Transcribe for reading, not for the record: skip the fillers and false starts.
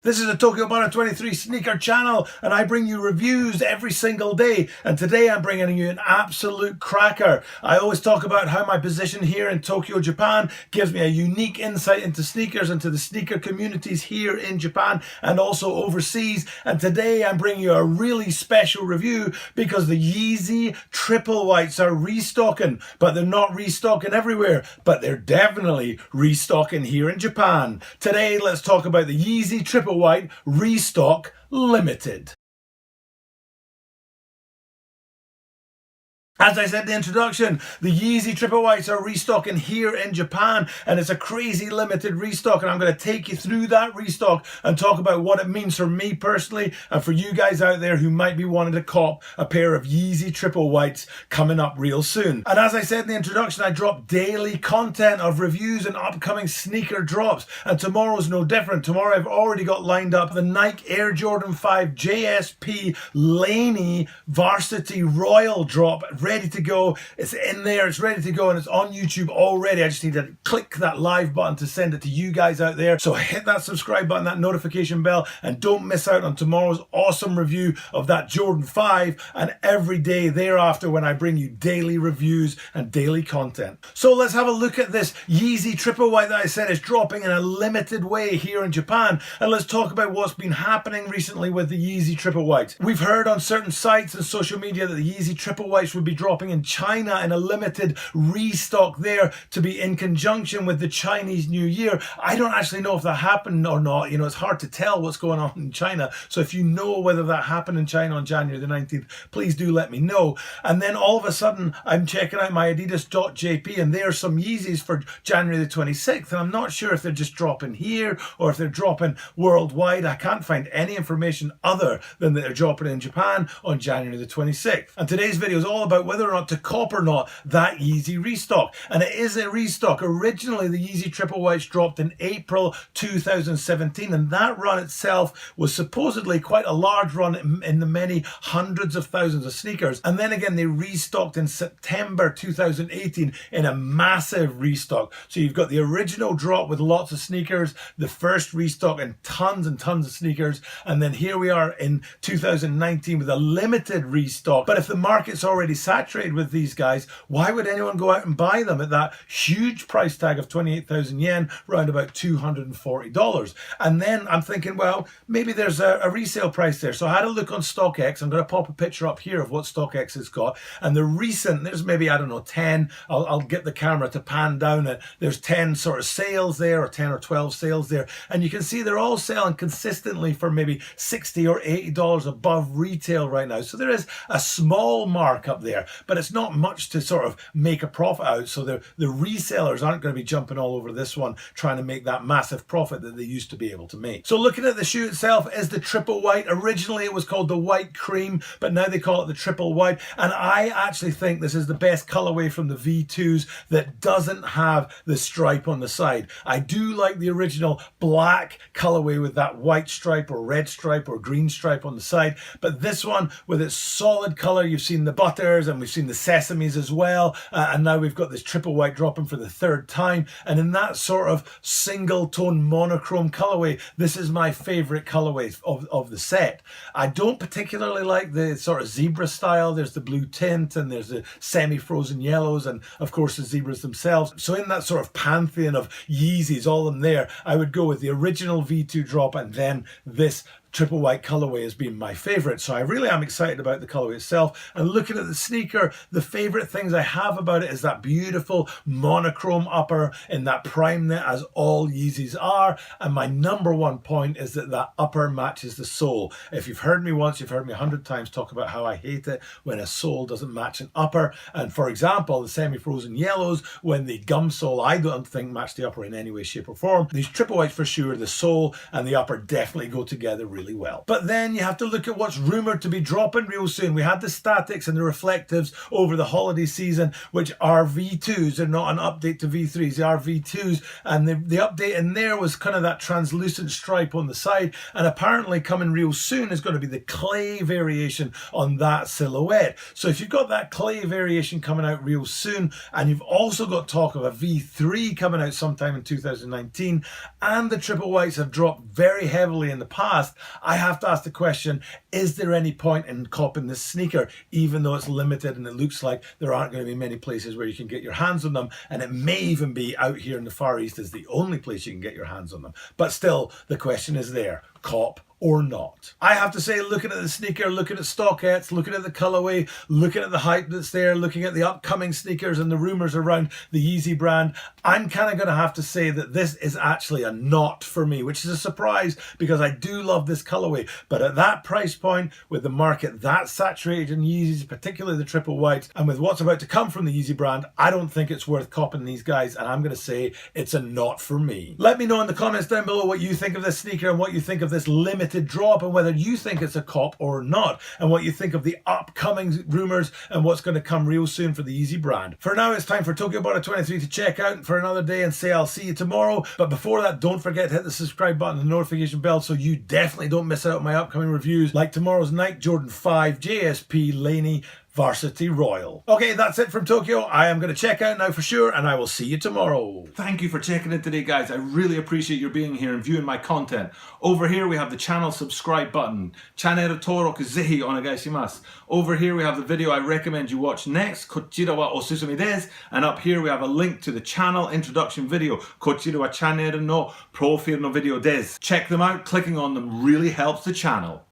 This is a Tokyo Banner 23 sneaker channel, and I bring you reviews every single day. And today I'm bringing you an absolute cracker. I always talk about how my position here in Tokyo, Japan gives me a unique insight into sneakers and to the sneaker communities here in Japan and also overseas. And today I'm bringing you a really special review because the Yeezy Triple Whites are restocking, but they're not restocking everywhere, but they're definitely restocking here in Japan. Today, let's talk about the Yeezy Triple White Restock Limited. As I said in the introduction, the Yeezy Triple Whites are restocking here in Japan, and it's a crazy limited restock, and I'm going to take you through that restock and talk about what it means for me personally and for you guys out there who might be wanting to cop a pair of Yeezy Triple Whites coming up real soon. And as I said in the introduction, I drop daily content of reviews and upcoming sneaker drops, and tomorrow's no different. Tomorrow I've already got lined up the Nike Air Jordan 5 JSP Laney Varsity Royal drop, ready to go. It's in there, it's ready to go, and it's on YouTube already. I just need to click that live button to send it to you guys out there. So hit that subscribe button, that notification bell, and don't miss out on tomorrow's awesome review of that Jordan 5 and every day thereafter when I bring you daily reviews and daily content. So let's have a look at this Yeezy Triple White that I said is dropping in a limited way here in Japan, and let's talk about what's been happening recently with the Yeezy Triple White. We've heard on certain sites and social media that the Yeezy Triple Whites would be dropping in China in a limited restock there to be in conjunction with the Chinese New Year. I don't actually know if that happened or not. You know, it's hard to tell what's going on in China. So if you know whether that happened in China on January the 19th, please do let me know. And then all of a sudden, I'm checking out my Adidas.jp and there's some Yeezys for January the 26th. And I'm not sure if they're just dropping here or if they're dropping worldwide. I can't find any information other than that they're dropping in Japan on January the 26th. And today's video is all about whether or not to cop or not that Yeezy restock. And it is a restock. Originally, the Yeezy Triple Whites dropped in April 2017, and that run itself was supposedly quite a large run in the many hundreds of thousands of sneakers. And then again, they restocked in September 2018 in a massive restock. So you've got the original drop with lots of sneakers, the first restock and tons of sneakers, and then here we are in 2019 with a limited restock. But if the market's already saturated with these guys, why would anyone go out and buy them at that huge price tag of 28,000 yen, around about $240? And then I'm thinking, well, maybe there's a resale price there. So I had a look on StockX. I'm going to pop a picture up here of what StockX has got. And the recent, there's maybe, I don't know, 10, I'll get the camera to pan down it. There's 10 sort of sales there, or 10 or 12 sales there. And you can see they're all selling consistently for maybe $60 or $80 above retail right now. So there is a small markup there, but it's not much to sort of make a profit out. So the resellers aren't going to be jumping all over this one trying to make that massive profit that they used to be able to make. So looking at the shoe itself is the Triple White. Originally it was called the White Cream, but now they call it the Triple White. And I actually think this is the best colorway from the V2s that doesn't have the stripe on the side. I do like the original black colorway with that white stripe or red stripe or green stripe on the side, but this one with its solid color, you've seen the butters and we've seen the sesames as well, and now we've got this Triple White dropping for the third time, and in that sort of single tone monochrome colorway, this is my favorite colorway of the set. I don't particularly like the sort of zebra style. There's the blue tint and there's the semi-frozen yellows and of course the zebras themselves. So in that sort of pantheon of Yeezys, all of them there, I would go with the original V2 drop and then this Triple White colorway has been my favorite. So I really am excited about the colorway itself. And looking at the sneaker, the favorite things I have about it is that beautiful monochrome upper in that prime knit, as all Yeezys are. And my number one point is that that upper matches the sole. If you've heard me once, you've heard me 100 times talk about how I hate it when a sole doesn't match an upper. And for example, the semi-frozen yellows, when the gum sole I don't think match the upper in any way, shape or form. These Triple Whites for sure, the sole and the upper definitely go together really really well. But then you have to look at what's rumoured to be dropping real soon. We had the statics and the reflectives over the holiday season, which are V2s. They're not an update to V3s. They are V2s. And the update in there was kind of that translucent stripe on the side. And apparently coming real soon is going to be the clay variation on that silhouette. So if you've got that clay variation coming out real soon, and you've also got talk of a V3 coming out sometime in 2019, and the triple whites have dropped very heavily in the past, I have to ask the question, is there any point in copping this sneaker, even though it's limited and it looks like there aren't going to be many places where you can get your hands on them, and it may even be out here in the Far East is the only place you can get your hands on them. But still, the question is there, cop or not. I have to say, looking at the sneaker, looking at StockX, looking at the colorway, looking at the hype that's there, looking at the upcoming sneakers and the rumors around the Yeezy brand, I'm kind of going to have to say that this is actually a not for me, which is a surprise because I do love this colorway. But at that price point, with the market that saturated in Yeezys, particularly the triple whites, and with what's about to come from the Yeezy brand, I don't think it's worth copping these guys, and I'm going to say it's a not for me. Let me know in the comments down below what you think of this sneaker and what you think of this limited drop, and whether you think it's a cop or not, and what you think of the upcoming rumors and what's going to come real soon for the Yeezy brand. For now, it's time for Tokyo Butter 23 to check out for another day and say I'll see you tomorrow. But before that, don't forget to hit the subscribe button and the notification bell so you definitely don't miss out on my upcoming reviews like tomorrow's Nike Jordan 5 JSP Laney Varsity Royal. Okay, that's it from Tokyo. I am going to check out now for sure, and I will see you tomorrow. Thank you for checking in today, guys. I really appreciate your being here and viewing my content. Over here, we have the channel subscribe button. Channel登録ぜひお願いします. Over here, we have the video I recommend you watch next. こちらはおすすめです. And up here, we have a link to the channel introduction video. こちらはチャンネルのプロフィールのvideoです. Check them out. Clicking on them really helps the channel.